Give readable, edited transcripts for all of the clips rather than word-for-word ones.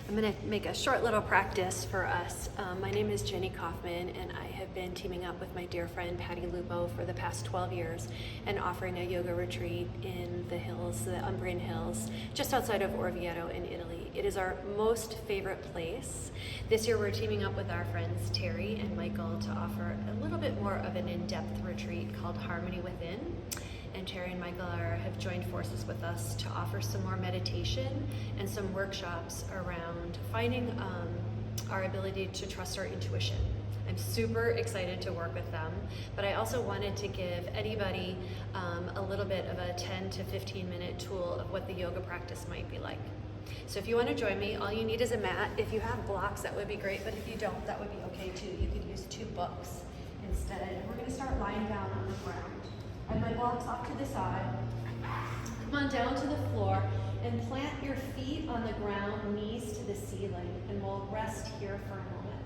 I'm going to make a short little practice for us. My name is Jenny Kaufman, and I have been teaming up with my dear friend Patty Lupo for the past 12 years and offering a yoga retreat in the hills, the Umbrian Hills, just outside of Orvieto in Italy. It is our most favorite place. This year we're teaming up with our friends Terry and Michael to offer a little bit more of an in-depth retreat called Harmony Within. And Terry and Michael have joined forces with us to offer some more meditation and some workshops around finding our ability to trust our intuition. I'm super excited to work with them, but I also wanted to give anybody a little bit of a 10 to 15 minute tool of what the yoga practice might be like. So if you want to join me, all you need is a mat. If you have blocks, that would be great, but if you don't, that would be okay too. You could use 2 books instead. And we're going to start lying down on the ground. I have my blocks off to the side. Come on down to the floor and plant your feet on the ground, knees to the ceiling, and we'll rest here for a moment.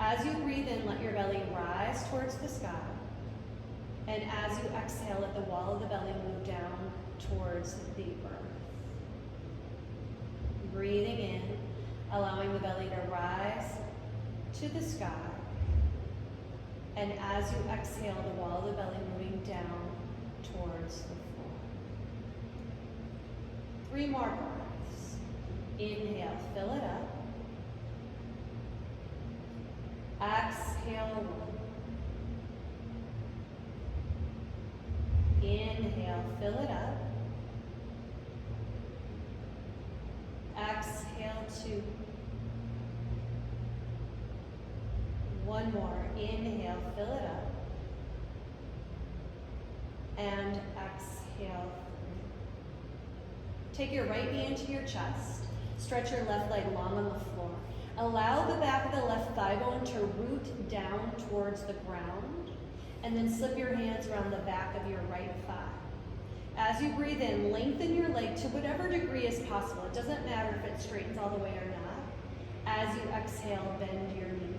As you breathe in, let your belly rise towards the sky. And as you exhale, let the wall of the belly move down towards the earth. Breathing in, allowing the belly to rise to the sky. And as you exhale, the wall of the belly moving down towards the floor. 3 more breaths. Inhale, fill it up. Exhale, 1. Inhale, fill it up. Exhale, 2. 1 more. Inhale, fill it up. And exhale. Take your right knee into your chest. Stretch your left leg long on the floor. Allow the back of the left thigh bone to root down towards the ground. And then slip your hands around the back of your right thigh. As you breathe in, lengthen your leg to whatever degree is possible. It doesn't matter if it straightens all the way or not. As you exhale, bend your knee.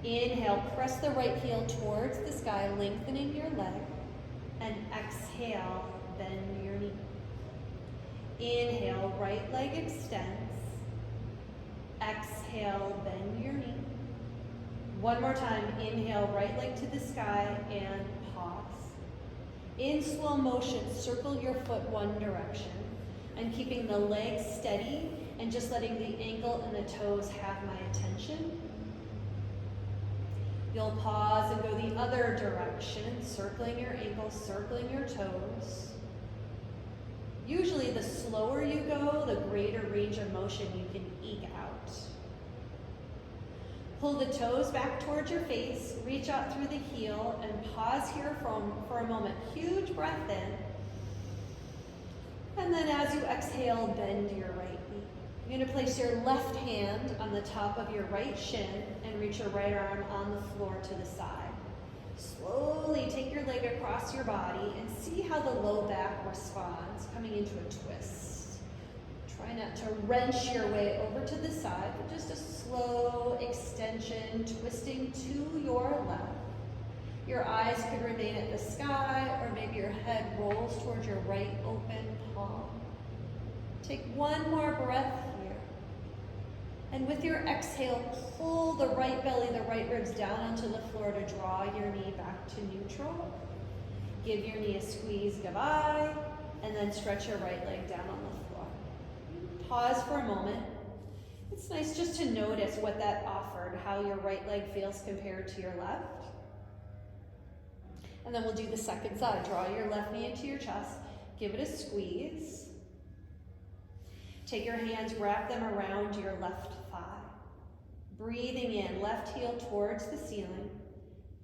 Inhale, press the right heel towards the sky, lengthening your leg. And exhale, bend your knee. Inhale, right leg extends. Exhale, bend your knee. 1 more time, inhale, right leg to the sky and pause. In slow motion, circle your foot one direction and keeping the leg steady and just letting the ankle and the toes have my attention. You'll pause and go the other direction, circling your ankles, circling your toes. Usually the slower you go, the greater range of motion you can eke out. Pull the toes back towards your face, reach out through the heel, and pause here for a moment. Huge breath in. And then as you exhale, bend your right knee. You're going to place your left hand on the top of your right shin and reach your right arm on the floor to the side. Slowly take your leg across your body and see how the low back responds, coming into a twist. Try not to wrench your way over to the side, but just a slow extension, twisting to your left. Your eyes could remain at the sky, or maybe your head rolls towards your right open palm. Take 1 more breath here. And with your exhale, pull the right belly, the right ribs down onto the floor to draw your knee back to neutral. Give your knee a squeeze goodbye, and then stretch your right leg down on the floor. Pause for a moment. It's nice just to notice what that offered, how your right leg feels compared to your left. And then we'll do the second side. Draw your left knee into your chest. Give it a squeeze. Take your hands, wrap them around your left thigh. Breathing in, left heel towards the ceiling.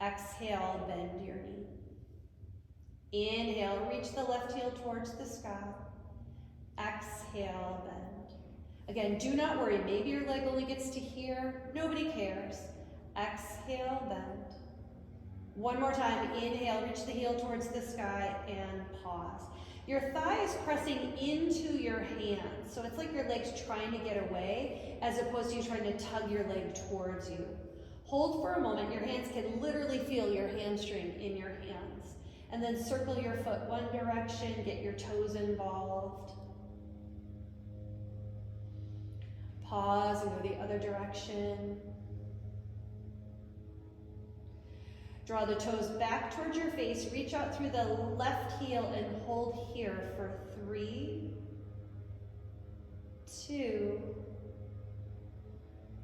Exhale, bend your knee. Inhale, reach the left heel towards the sky. Exhale, bend. Again, do not worry. Maybe your leg only gets to here. Nobody cares. Exhale, bend. 1 more time. Inhale, reach the heel towards the sky and pause. Your thigh is pressing into your hands. So it's like your leg's trying to get away as opposed to you trying to tug your leg towards you. Hold for a moment. Your hands can literally feel your hamstring in your hands. And then circle your foot one direction, get your toes involved. Pause and go the other direction. Draw the toes back towards your face. Reach out through the left heel and hold here for 3, 2,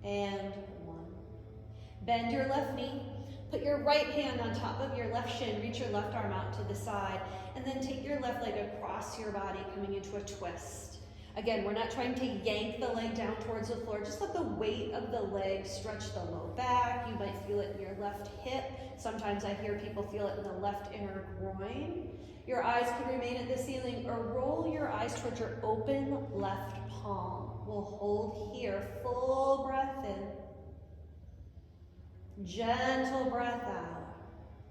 and 1. Bend your left knee. Put your right hand on top of your left shin. Reach your left arm out to the side. And then take your left leg across your body, coming into a twist. Again, we're not trying to yank the leg down towards the floor. Just let the weight of the leg stretch the low back. You might feel it in your left hip. Sometimes I hear people feel it in the left inner groin. Your eyes can remain at the ceiling or roll your eyes towards your open left palm. We'll hold here, full breath in. Gentle breath out.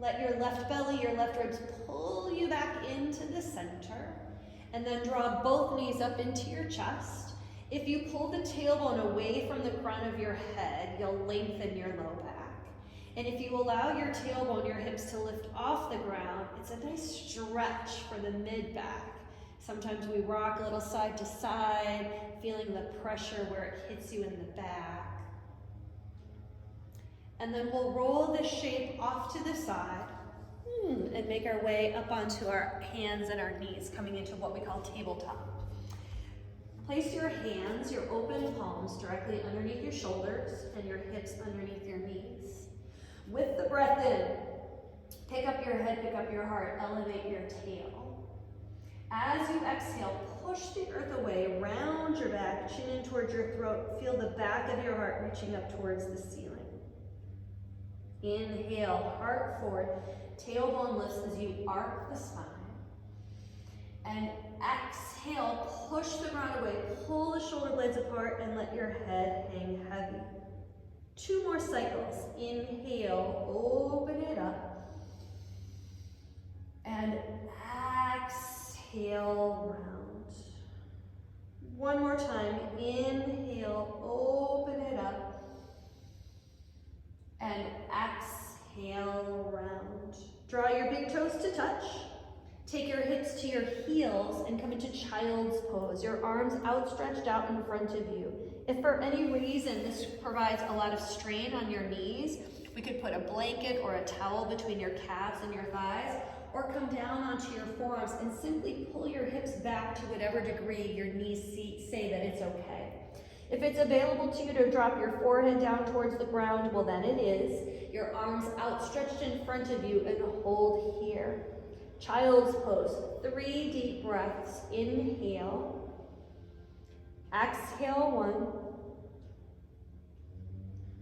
Let your left belly, your left ribs pull you back into the center. And then draw both knees up into your chest. If you pull the tailbone away from the crown of your head, you'll lengthen your low back. And if you allow your tailbone, your hips to lift off the ground, it's a nice stretch for the mid-back. Sometimes we rock a little side to side, feeling the pressure where it hits you in the back. And then we'll roll this shape off to the side and make our way up onto our hands and our knees, coming into what we call tabletop. Place your hands, your open palms, directly underneath your shoulders and your hips underneath your knees. With the breath in, pick up your head, pick up your heart, elevate your tail. As you exhale, push the earth away, round your back, chin in towards your throat. Feel the back of your heart reaching up towards the ceiling. Inhale, heart forward, tailbone lifts as you arc the spine. And exhale, push the ground away, pull the shoulder blades apart and let your head hang heavy. 2 more cycles. Inhale, open it up. And exhale, round. 1 more time. Inhale, open it up. And exhale, round. Draw your big toes to touch. Take your hips to your heels and come into child's pose. Your arms outstretched out in front of you. If for any reason this provides a lot of strain on your knees, we could put a blanket or a towel between your calves and your thighs, or come down onto your forearms and simply pull your hips back to whatever degree your knees say that it's okay. If it's available to you to drop your forehead down towards the ground, well then it is. Your arms outstretched in front of you and hold here. Child's pose. 3 deep breaths. Inhale. Exhale,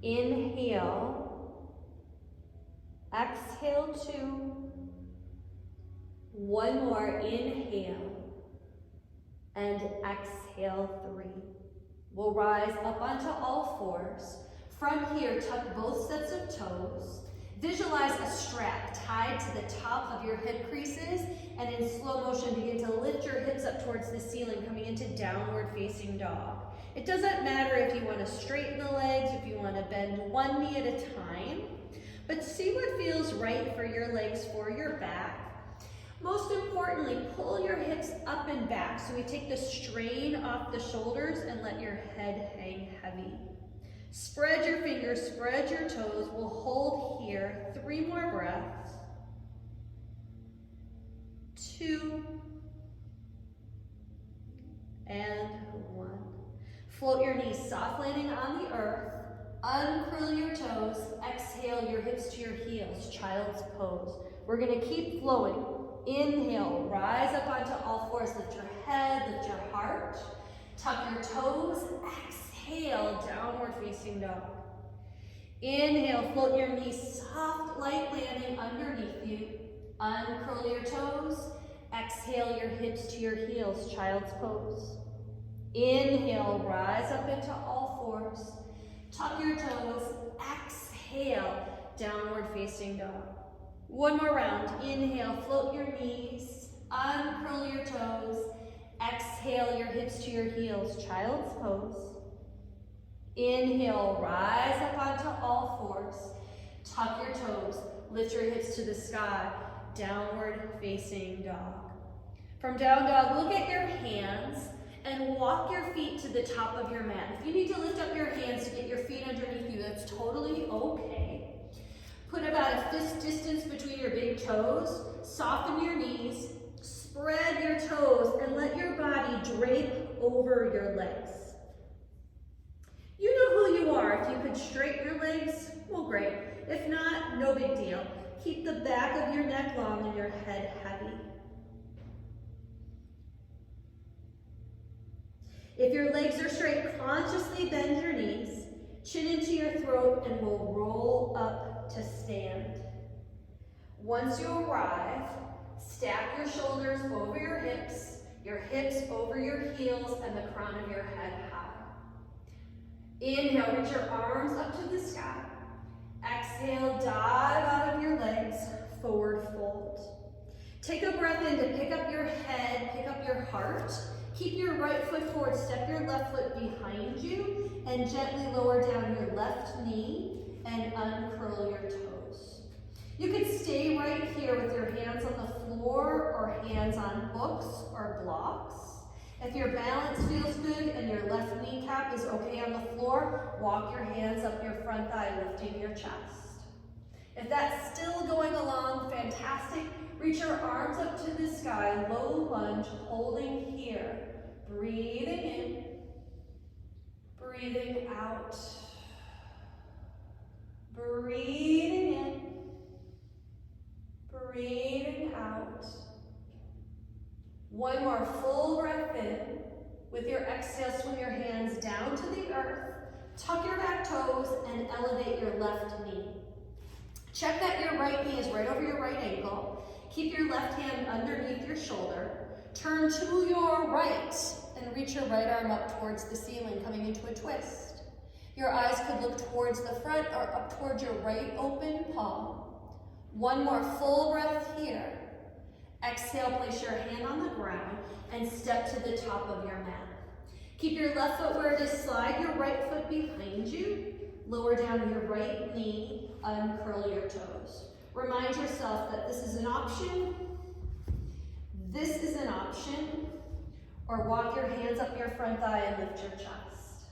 1. Inhale. Exhale, 2. 1 more. Inhale. And exhale, 3. We'll rise up onto all fours. From here, tuck both sets of toes. Visualize a strap tied to the top of your hip creases, and in slow motion begin to lift your hips up towards the ceiling, coming into downward facing dog. It doesn't matter if you want to straighten the legs, if you want to bend one knee at a time, but see what feels right for your legs, for your back. Most importantly, pull your hips up and back so we take the strain off the shoulders and let your head hang heavy. Spread your fingers, spread your toes. We'll hold here. 3 more breaths. 2. And 1. Float your knees, soft landing on the earth. Uncurl your toes. Exhale your hips to your heels, child's pose. We're gonna keep flowing. Inhale, rise up onto all fours. Lift your head, lift your heart. Tuck your toes. Exhale, downward facing dog. Inhale, float your knees, soft, light landing underneath you. Uncurl your toes. Exhale your hips to your heels, child's pose. Inhale, rise up into all fours. Tuck your toes. Exhale, downward facing dog. 1 more round. Inhale, float your knees. Uncurl your toes. Exhale your hips to your heels, child's pose. Inhale, rise up onto all fours. Tuck your toes. Lift your hips to the sky. Downward facing dog. From down dog, look at your hands and walk your feet to the top of your mat. If you need to lift up your hands to get your feet underneath you, that's totally okay. Put about a fist distance between your big toes. Soften your knees. Spread your toes and let your body drape over your legs. You know who you are. If you could straighten your legs, well, great. If not, no big deal. Keep the back of your neck long and your head heavy. If your legs are straight, consciously bend your knees, chin into your throat, and we'll roll up to stand. Once you arrive, stack your shoulders over your hips over your heels, and the crown of your head high. Inhale, reach your arms up to the sky. Exhale, dive out of your legs, forward fold. Take a breath in to pick up your head, pick up your heart. Keep your right foot forward, step your left foot behind you, and gently lower down your left knee and uncurl your toes. You could stay right here with your hands on the floor or hands on books or blocks. If your balance feels good and your left kneecap is okay on the floor, walk your hands up your front thigh, lifting your chest. If that's still going along, fantastic. Reach your arms up to the sky, low lunge, holding here. Breathing in, breathing out. Breathing in, breathing out. One more full breath in. With your exhale, swing your hands down to the earth. Tuck your back toes and elevate your left knee. Check that your right knee is right over your right ankle. Keep your left hand underneath your shoulder. Turn to your right and reach your right arm up towards the ceiling, coming into a twist. Your eyes could look towards the front or up towards your right open palm. One more full breath here. Exhale, place your hand on the ground and step to the top of your mat. Keep your left foot where it is, slide your right foot behind you, lower down your right knee, uncurl your toes. Remind yourself that this is an option, or walk your hands up your front thigh and lift your chest.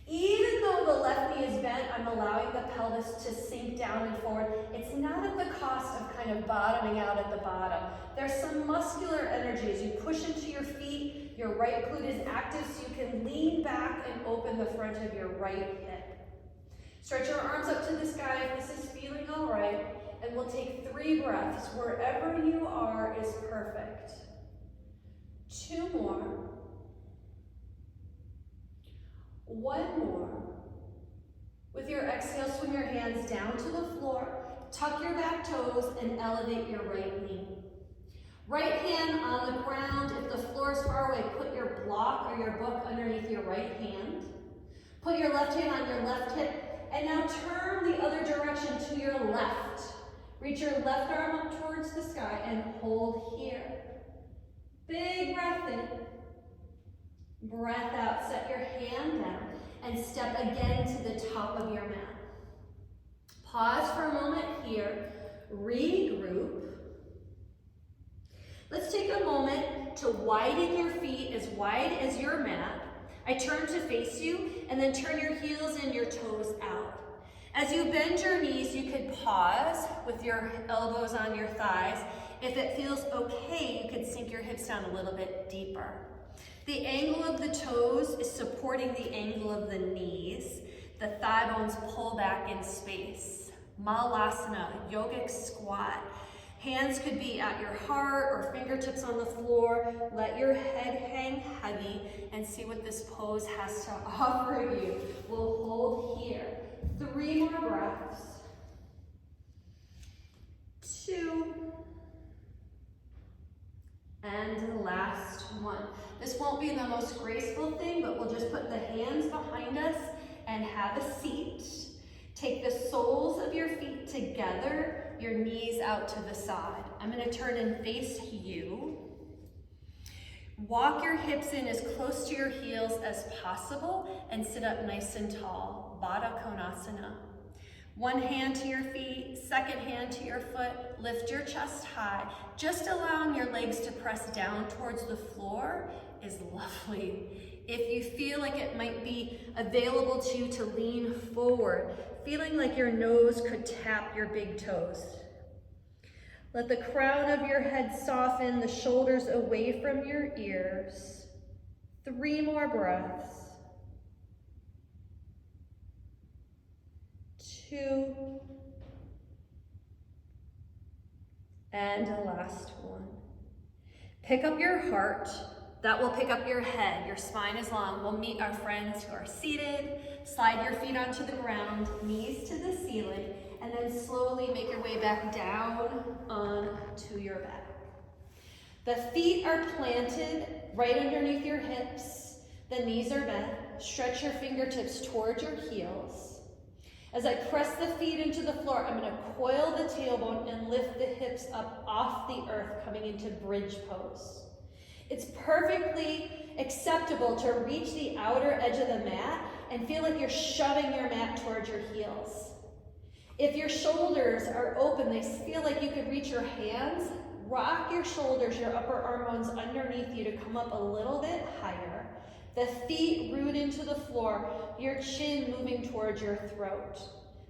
Even though the left knee is bent, I'm allowing the pelvis to sink down and forward. It's not at the cost of kind of bottoming out at the bottom. There's some muscular energy as you push into your feet. Your right glute is active, so you can lean back and open the front of your right hip. Stretch your arms up to the sky if this is feeling all right, and we'll take 3 breaths. Wherever you are is perfect. 2 more. 1 more. With your exhale, swing your hands down to the floor, tuck your back toes, and elevate your right knee. Right hand on the ground. If the floor is far away, put your block or your book underneath your right hand. Put your left hand on your left hip, and now turn the other direction to your left. Reach your left arm up towards the sky and hold here. Big breath in. Breath out, set your hand down, and step again to the top of your mat. Pause for a moment here, regroup. Let's take a moment to widen your feet as wide as your mat. I turn to face you, and then turn your heels and your toes out. As you bend your knees, you could pause with your elbows on your thighs. If it feels okay, you could sink your hips down a little bit deeper. The angle of the toes is supporting the angle of the knees. The thigh bones pull back in space. Malasana, yogic squat. Hands could be at your heart or fingertips on the floor. Let your head hang heavy and see what this pose has to offer you. We'll hold here. 3 more breaths. 2. And the last one. This won't be the most graceful thing, but we'll just put the hands behind us and have a seat. Take the soles of your feet together, your knees out to the side. I'm going to turn and face you. Walk your hips in as close to your heels as possible and sit up nice and tall. Baddha Konasana. One hand to your feet, second hand to your foot. lift your chest high. Just allowing your legs to press down towards the floor is lovely. If you feel like it might be available to you to lean forward, feeling like your nose could tap your big toes. Let the crown of your head soften, the shoulders away from your ears. 3 more breaths. 2. And a last one. Pick up your heart. That will pick up your head. Your spine is long. We'll meet our friends who are seated. Slide your feet onto the ground, knees to the ceiling, and then slowly make your way back down onto your back. The feet are planted right underneath your hips. The knees are bent. Stretch your fingertips towards your heels. As I press the feet into the floor, I'm going to coil the tailbone and lift the hips up off the earth, coming into bridge pose. It's perfectly acceptable to reach the outer edge of the mat and feel like you're shoving your mat towards your heels. If your shoulders are open, they feel like you could reach your hands, rock your shoulders, your upper arm bones underneath you to come up a little bit higher. The feet root into the floor, your chin moving towards your throat.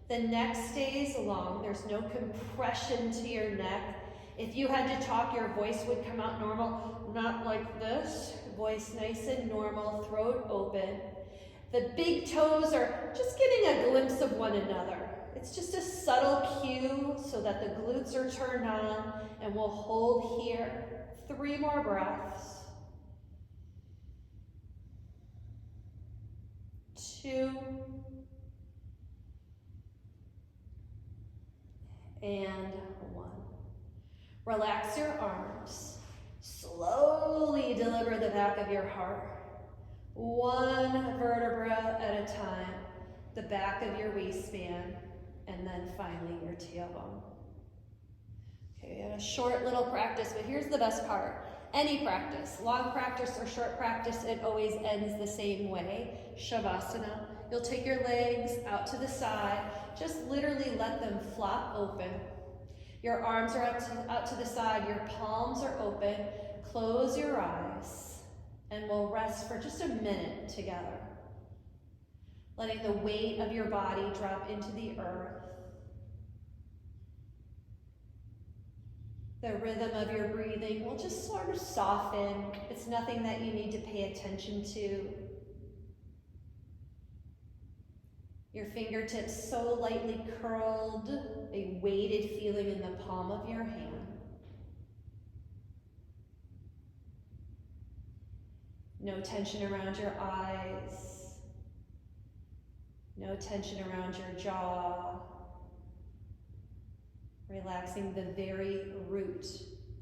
The neck stays long. There's no compression to your neck. If you had to talk, your voice would come out normal, not like this. Voice nice and normal, throat open. The big toes are just getting a glimpse of one another. It's just a subtle cue so that the glutes are turned on, and we'll hold here. 3 more breaths. 2. And 1. Relax your arms. Slowly deliver the back of your heart. 1 vertebra at a time. The back of your waistband, and then finally your tailbone. Okay, we had a short little practice, but here's the best part. Any practice, long practice or short practice, it always ends the same way. Shavasana. You'll take your legs out to the side. Just literally let them flop open. Your arms are out to the side. Your palms are open. Close your eyes. And we'll rest for just a minute together. Letting the weight of your body drop into the earth. The rhythm of your breathing will just sort of soften. It's nothing that you need to pay attention to. Your fingertips so lightly curled, a weighted feeling in the palm of your hand. No tension around your eyes. No tension around your jaw. Relaxing the very root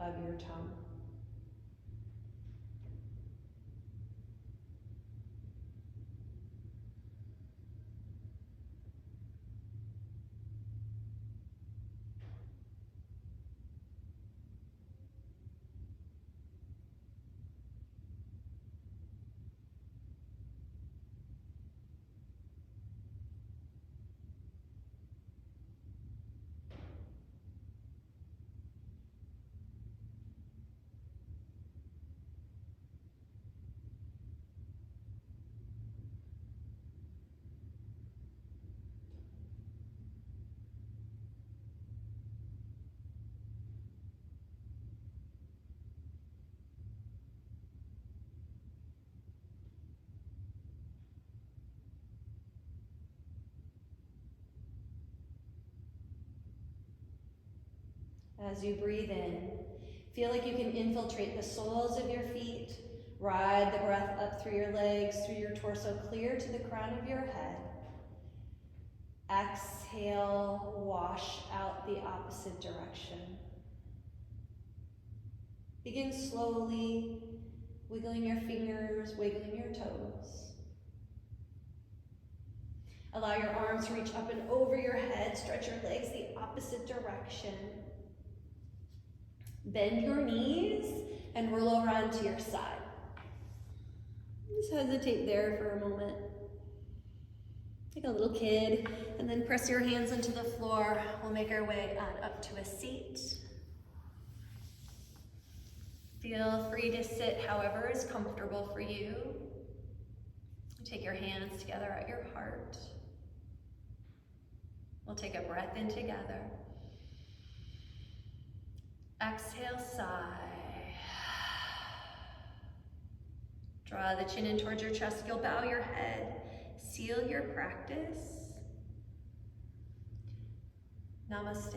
of your tongue. As you breathe in, feel like you can infiltrate the soles of your feet, ride the breath up through your legs, through your torso, clear to the crown of your head. Exhale, wash out the opposite direction. Begin slowly, wiggling your fingers, wiggling your toes. Allow your arms to reach up and over your head, stretch your legs the opposite direction. Bend your knees and roll over onto your side. Just hesitate there for a moment. like a little kid, and then press your hands into the floor. We'll make our way on up to a seat. Feel free to sit however is comfortable for you. Take your hands together at your heart. We'll take a breath in together. Exhale, sigh. Draw the chin in towards your chest. You'll bow your head. Seal your practice. Namaste.